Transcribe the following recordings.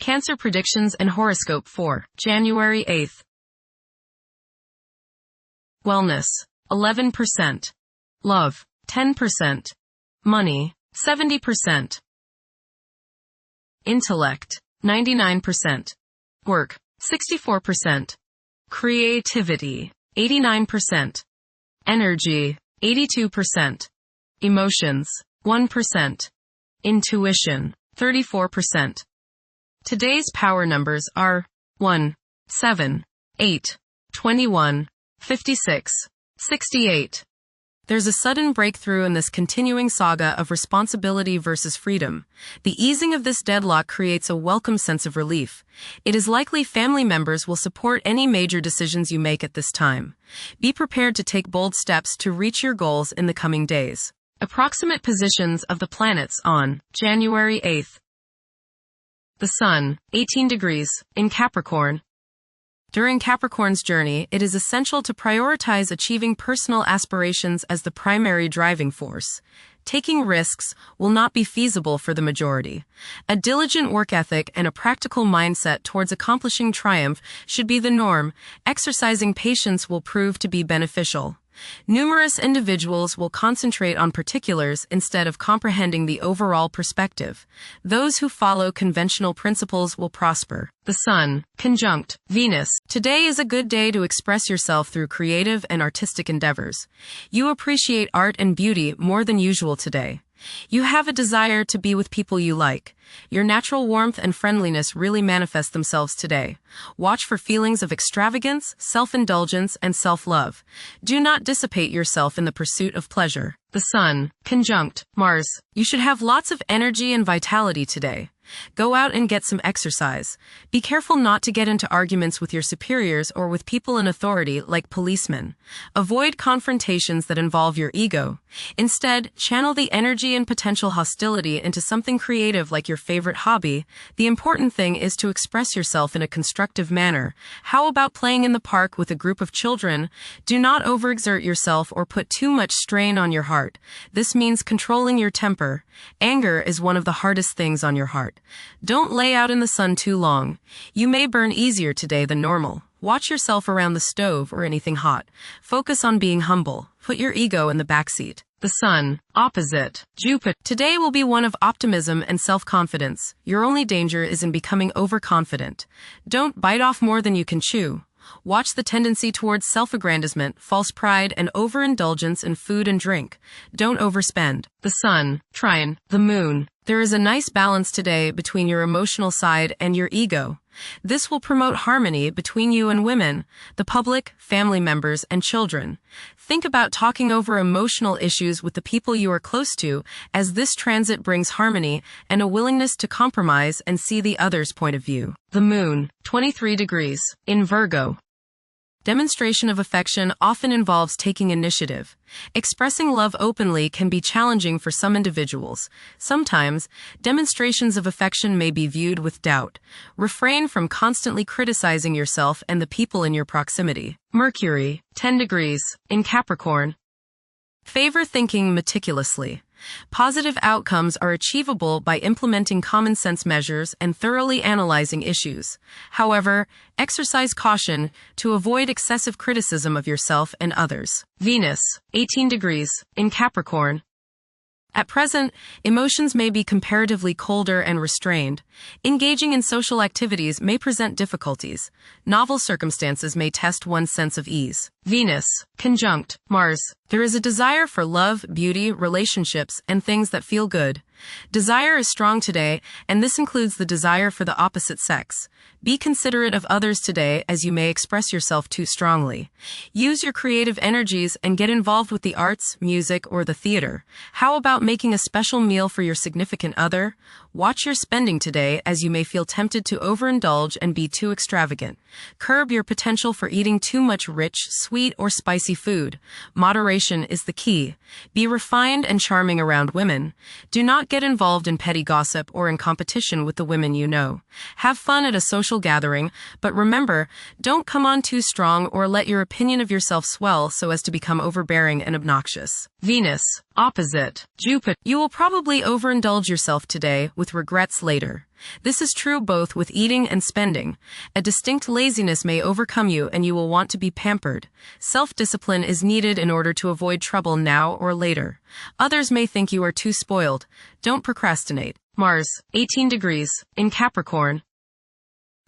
Cancer predictions and horoscope for January 8th. Wellness, 11%. Love, 10%. Money, 70%. Intellect, 99%. Work, 64%. Creativity, 89%. Energy, 82%. Emotions, 1%. Intuition, 34%. Today's power numbers are 1, 7, 8, 21, 56, 68. There's a sudden breakthrough in this continuing saga of responsibility versus freedom. The easing of this deadlock creates a welcome sense of relief. It is likely family members will support any major decisions you make at this time. Be prepared to take bold steps to reach your goals in the coming days. Approximate positions of the planets on January 8th. The Sun, 18 degrees, in Capricorn. During Capricorn's journey, it is essential to prioritize achieving personal aspirations as the primary driving force. Taking risks will not be feasible for the majority. A diligent work ethic and a practical mindset towards accomplishing triumph should be the norm. Exercising patience will prove to be beneficial. Numerous individuals will concentrate on particulars instead of comprehending the overall perspective. Those who follow conventional principles will prosper. The Sun, conjunct Venus. Today is a good day to express yourself through creative and artistic endeavors. You appreciate art and beauty more than usual today. You have a desire to be with people you like. Your natural warmth and friendliness really manifest themselves today. Watch for feelings of extravagance, self-indulgence, and self-love. Do not dissipate yourself in the pursuit of pleasure. The Sun, conjunct Mars. You should have lots of energy and vitality today. Go out and get some exercise. Be careful not to get into arguments with your superiors or with people in authority like policemen. Avoid confrontations that involve your ego. Instead, channel the energy and potential hostility into something creative like your favorite hobby. The important thing is to express yourself in a constructive manner. How about playing in the park with a group of children? Do not overexert yourself or put too much strain on your heart. This means controlling your temper. Anger is one of the hardest things on your heart. Don't lay out in the sun too long. You may burn easier today than normal. Watch yourself around the stove or anything hot. Focus on being humble. Put your ego in the backseat. The Sun, opposite Jupiter. Today will be one of optimism and self-confidence. Your only danger is in becoming overconfident. Don't bite off more than you can chew. Watch the tendency towards self-aggrandizement, false pride, and overindulgence in food and drink. Don't overspend. The Sun, trine the Moon. There is a nice balance today between your emotional side and your ego. This will promote harmony between you and women, the public, family members, and children. Think about talking over emotional issues with the people you are close to, as this transit brings harmony and a willingness to compromise and see the other's point of view. The Moon, 23 degrees, in Virgo. Demonstration of affection often involves taking initiative. Expressing love openly can be challenging for some individuals. Sometimes, demonstrations of affection may be viewed with doubt. Refrain from constantly criticizing yourself and the people in your proximity. Mercury, 10 degrees, in Capricorn. Favor thinking meticulously. Positive outcomes are achievable by implementing common sense measures and thoroughly analyzing issues. However, exercise caution to avoid excessive criticism of yourself and others. Venus, 18 degrees, in Capricorn. At present, emotions may be comparatively colder and restrained. Engaging in social activities may present difficulties. Novel circumstances may test one's sense of ease. Venus, conjunct Mars. There is a desire for love, beauty, relationships, and things that feel good. Desire is strong today, and this includes the desire for the opposite sex. Be considerate of others today, as you may express yourself too strongly. Use your creative energies and get involved with the arts, music, or the theater. How about making a special meal for your significant other? Watch your spending today, as you may feel tempted to overindulge and be too extravagant. Curb your potential for eating too much rich, sweet, or spicy food. Moderation is the key. Be refined and charming around women. Do not get involved in petty gossip or in competition with the women you know. Have fun at a social gathering, but remember, don't come on too strong or let your opinion of yourself swell so as to become overbearing and obnoxious. Venus, Opposite, Jupiter. You will probably overindulge yourself today with regrets later. This is true both with eating and spending. A distinct laziness may overcome you and you will want to be pampered. Self-discipline is needed in order to avoid trouble now or later. Others may think you are too spoiled. Don't procrastinate. Mars, 18 degrees, in Capricorn.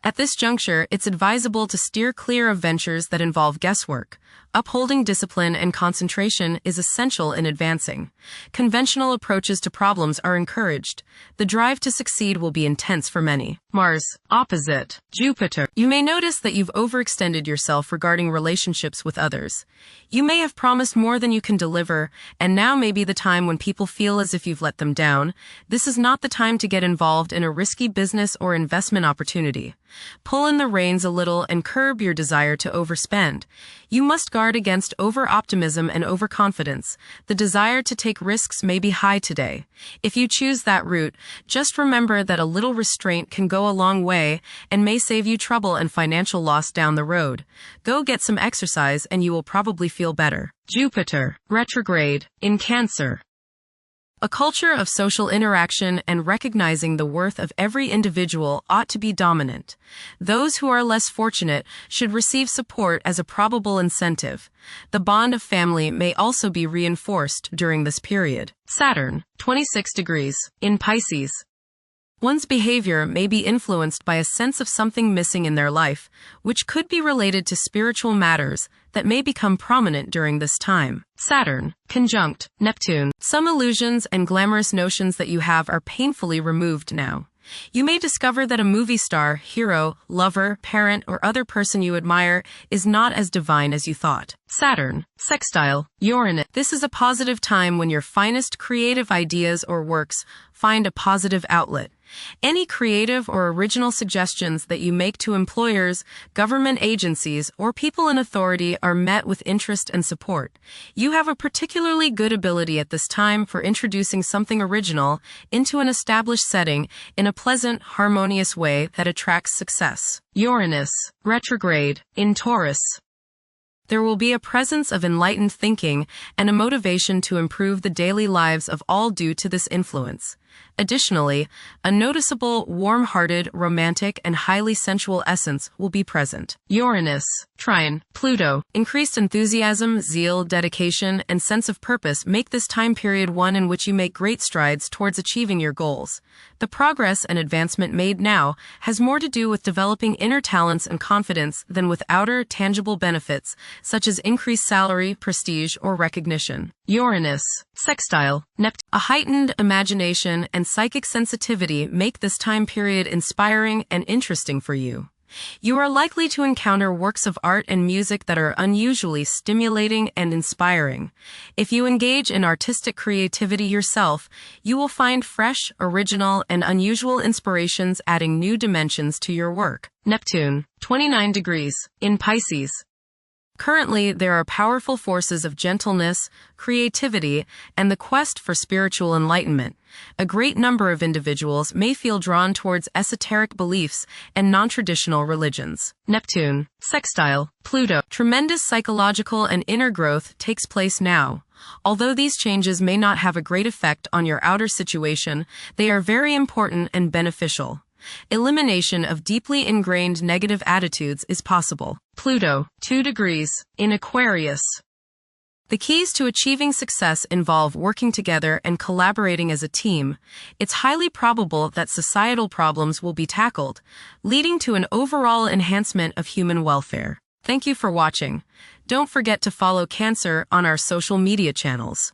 At this juncture, it's advisable to steer clear of ventures that involve guesswork. Upholding discipline and concentration is essential in advancing. Conventional approaches to problems are encouraged. The drive to succeed will be intense for many. Mars, opposite, Jupiter. You may notice that you've overextended yourself regarding relationships with others. You may have promised more than you can deliver, and now may be the time when people feel as if you've let them down. This is not the time to get involved in a risky business or investment opportunity. Pull in the reins a little and curb your desire to overspend. You must guard against over-optimism and overconfidence. The desire to take risks may be high today. If you choose that route, just remember that a little restraint can go a long way and may save you trouble and financial loss down the road. Go get some exercise and you will probably feel better. Jupiter, retrograde, in Cancer. A culture of social interaction and recognizing the worth of every individual ought to be dominant. Those who are less fortunate should receive support as a probable incentive. The bond of family may also be reinforced during this period. Saturn, 26 degrees, in Pisces. One's behavior may be influenced by a sense of something missing in their life, which could be related to spiritual matters that may become prominent during this time. Saturn, conjunct Neptune. Some illusions and glamorous notions that you have are painfully removed now. You may discover that a movie star, hero, lover, parent, or other person you admire is not as divine as you thought. Saturn, sextile Uranus. This is a positive time when your finest creative ideas or works find a positive outlet. Any creative or original suggestions that you make to employers, government agencies, or people in authority are met with interest and support. You have a particularly good ability at this time for introducing something original into an established setting in a pleasant, harmonious way that attracts success. Uranus, retrograde, in Taurus. There will be a presence of enlightened thinking and a motivation to improve the daily lives of all due to this influence. Additionally, a noticeable, warm-hearted, romantic, and highly sensual essence will be present. Uranus, trine Pluto. Increased enthusiasm, zeal, dedication, and sense of purpose make this time period one in which you make great strides towards achieving your goals. The progress and advancement made now has more to do with developing inner talents and confidence than with outer, tangible benefits, such as increased salary, prestige, or recognition. Uranus, sextile Neptune. A heightened imagination and psychic sensitivity make this time period inspiring and interesting for you. You are likely to encounter works of art and music that are unusually stimulating and inspiring. If you engage in artistic creativity yourself, you will find fresh, original, and unusual inspirations adding new dimensions to your work. Neptune, 29 degrees, in Pisces. Currently, there are powerful forces of gentleness, creativity, and the quest for spiritual enlightenment. A great number of individuals may feel drawn towards esoteric beliefs and non-traditional religions. Neptune, sextile Pluto. Tremendous psychological and inner growth takes place now. Although these changes may not have a great effect on your outer situation, they are very important and beneficial. Elimination of deeply ingrained negative attitudes is possible. Pluto, 2 degrees, in Aquarius. The keys to achieving success involve working together and collaborating as a team. It's highly probable that societal problems will be tackled, leading to an overall enhancement of human welfare. Thank you for watching. Don't forget to follow Cancer on our social media channels.